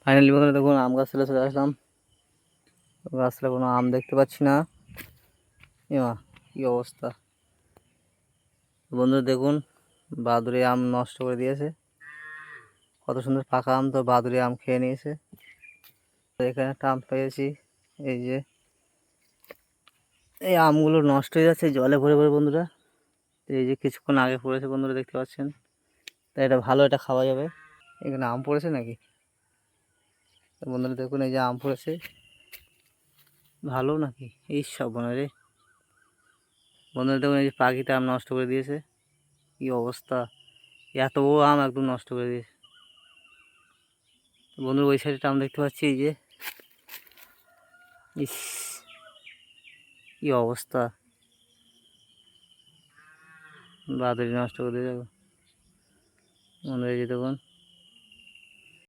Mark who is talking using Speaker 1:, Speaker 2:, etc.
Speaker 1: Finally বন্ধুরা দেখুন আম গাছ চলে চলে আসলাম। গাছটা কোনো আম দেখতে পাচ্ছি না। এমা কি অবস্থা! বন্ধুরা দেখুন বাদুড়ে আম নষ্ট করে দিয়েছে। কত সুন্দর পাকা আম, তো বাদুড়ে আম খেয়ে নিয়েছে। এখানে একটা আম পেয়েছি, এই যে এই আমগুলো নষ্ট হয়ে যাচ্ছে জলে ভরে ভরে বন্ধুরা। এই যে কিছুক্ষণ আগে পড়েছে বন্ধুরা, দেখতে পাচ্ছেন। তাই এটা ভালো, এটা খাওয়া যাবে। এখানে আম পড়েছে নাকি বন্ধুরা? দেখুন এই যে আম পড়েছে, ভালো নাকি? এই সব রে বন্ধুরা দেখুন, এই যে পাখিটা আম নষ্ট করে দিয়েছে। কি অবস্থা! এত আম একদম নষ্ট করে দিয়েছে। বন্ধুরা ওই সাইডে আম দেখতে পাচ্ছি, এই যে ইস কি অবস্থা! বাদুড়ি নষ্ট করে দিয়ে যাবো বন্ধুরা, এই যে দেখুন।